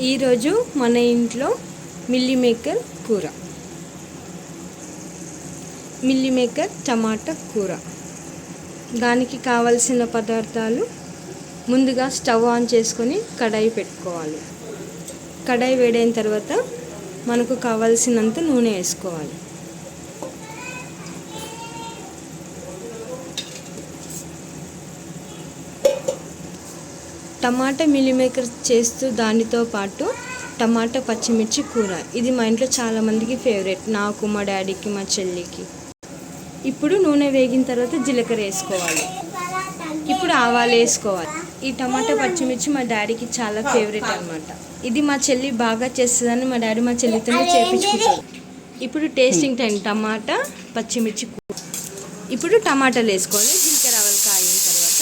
ఈరోజు మన ఇంట్లో మిల్లీ మేకర్ కూర, మిల్లీ మేకర్ టమాటా కూర. దానికి కావలసిన పదార్థాలు: ముందుగా స్టవ్ ఆన్ చేసుకొని కడాయి పెట్టుకోవాలి. కడాయి వేడైన తర్వాత మనకు కావలసినంత నూనె వేసుకోవాలి. టమాటా మిల్లీ మేకర్ చేస్తూ దానితో పాటు టమాటా పచ్చిమిర్చి కూర. ఇది మా ఇంట్లో చాలామందికి ఫేవరెట్, నాకు, మా డాడీకి, మా చెల్లికి. ఇప్పుడు నూనె వేగిన తర్వాత జీలకర్ర వేసుకోవాలి. ఇప్పుడు ఆవాలు వేసుకోవాలి. ఈ టమాటా పచ్చిమిర్చి మా డాడీకి చాలా ఫేవరెట్ అన్నమాట. ఇది మా చెల్లి బాగా చేస్తుందని మా డాడీ మా చెల్లితోనే చేయించుకుంటారు. ఇప్పుడు టేస్టింగ్ టైం టమాటా పచ్చిమిర్చి కూర. ఇప్పుడు టమాటాలు వేసుకోవాలి. జీలకర్ర ఆవాలు కాగిన తర్వాత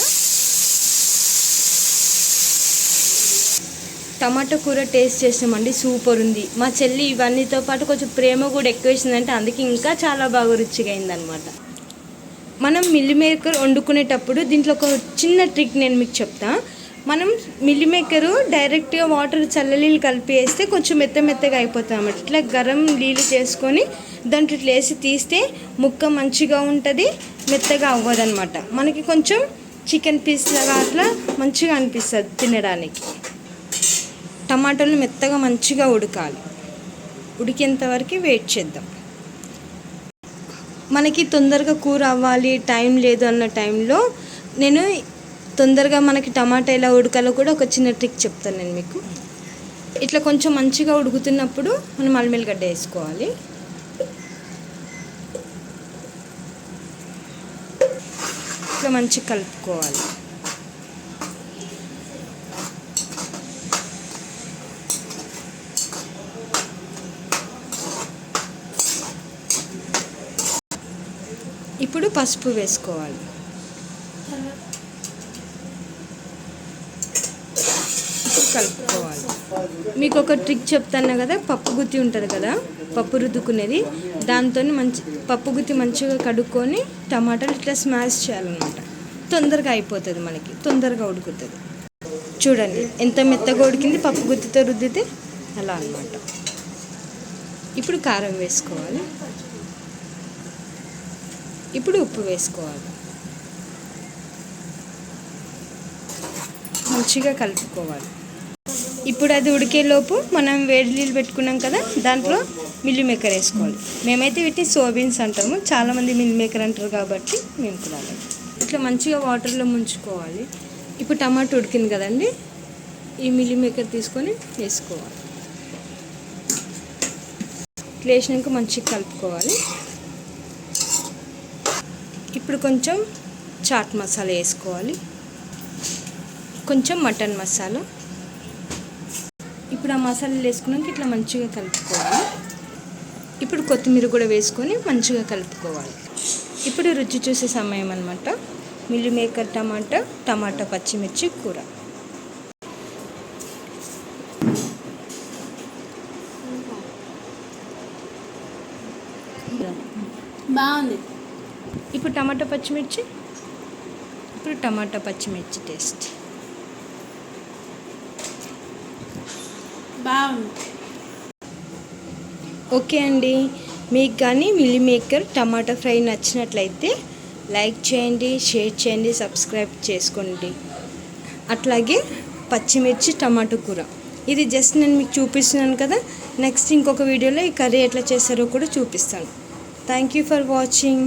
టమాటా కూర టేస్ట్ చేసామండి, సూపర్ ఉంది. మా చెల్లి ఇవన్నీతో పాటు కొంచెం ప్రేమ కూడా ఎక్కువ వేసిందంటే అందుకే ఇంకా చాలా బాగా రుచిగా అయిందనమాట. మనం మిల్లీ మేకర్ వండుకునేటప్పుడు దీంట్లో ఒక చిన్న ట్రిక్ నేను మీకు చెప్తా. మనం మిల్లీ మేకరు డైరెక్ట్గా వాటర్ చల్లనీళ్ళు కలిపి వేస్తే కొంచెం మెత్తగా అయిపోతుంది అన్నమాట. ఇట్లా గరం నీళ్ళు చేసుకొని దాంట్లో ఇట్లా వేసి తీస్తే ముక్క మంచిగా ఉంటుంది, మెత్తగా అవ్వదు అనమాట. మనకి కొంచెం చికెన్ పీస్ లాగా అట్లా మంచిగా అనిపిస్తుంది తినడానికి. టమాటాలు మెత్తగా మంచిగా ఉడకాలి. ఉడికేంత వరకు వెయిట్ చేద్దాం. మనకి తొందరగా కూర అవ్వాలి, టైం లేదు అన్న టైంలో నేను తొందరగా మనకి టమాటా ఎలా ఉడకాలో కూడా ఒక చిన్న ట్రిక్ చెప్తాను నేను మీకు. ఇట్లా కొంచెం మంచిగా ఉడుకుతున్నప్పుడు మనం అల్లం గడ్డ వేసుకోవాలి. ఇట్లా మంచిగా కలుపుకోవాలి. ఇప్పుడు పసుపు వేసుకోవాలి. కలుపుకోవాలి. మీకు ఒక ట్రిక్ చెప్తాను కదా, పప్పు గుత్తి ఉంటుంది కదా, పప్పు రుద్దుకునేది, దాంతో పప్పు గుత్తి మంచిగా కడుక్కొని టమాటాలు ఇట్లా స్మాష్ చేయాలన్నమాట. తొందరగా అయిపోతుంది, మనకి తొందరగా ఉడుకుతుంది. చూడండి ఎంత మెత్తగా ఉడికింది పప్పు గుత్తితో రుద్దితే, అలా అన్నమాట. ఇప్పుడు కారం వేసుకోవాలి. ఇప్పుడు ఉప్పు వేసుకోవాలి. మంచిగా కలుపుకోవాలి. ఇప్పుడు అది ఉడికేలోపు మనం వేడి నీళ్ళు పెట్టుకున్నాం కదా, దాంట్లో మిల్లీ మేకర్ వేసుకోవాలి. మేమైతే వీటిని సోయాబీన్స్ అంటాము, చాలామంది మిల్లీ మేకర్ అంటారు కాబట్టి మేము కూడా ఇట్లా మంచిగా వాటర్లో ముంచుకోవాలి. ఇప్పుడు టమాటా ఉడికింది కదండి, ఈ మిల్లీ మేకర్ తీసుకొని వేసుకోవాలి. ఇట్లా వేసినాక మంచిగా కలుపుకోవాలి. ఇప్పుడు కొంచెం చాట్ మసాలా వేసుకోవాలి, కొంచెం మటన్ మసాలా. ఇప్పుడు ఆ మసాలాలు వేసుకున్నాక ఇట్లా మంచిగా కలుపుకోవాలి. ఇప్పుడు కొత్తిమీర కూడా వేసుకొని మంచిగా కలుపుకోవాలి. ఇప్పుడు రుచి చూసే సమయం అన్నమాట. మిల్లీ మేకర్ టమాటా పచ్చిమిర్చి కూర. బాగుంది. ఇప్పుడు టమాటా పచ్చిమిర్చి టేస్ట్ బాగుంది. ఓకే అండి, మీకు కానీ మిల్లీ మేకర్ టమాటా ఫ్రై నచ్చినట్లయితే లైక్ చేయండి, షేర్ చేయండి, సబ్స్క్రైబ్ చేసుకోండి. అట్లాగే పచ్చిమిర్చి టమాటా కూర ఇది జస్ట్ నేను మీకు చూపిస్తున్నాను కదా. నెక్స్ట్ ఇంకొక వీడియోలో ఈ కర్రీ ఎట్లా చేస్తారో కూడా చూపిస్తాను. Thank you for watching.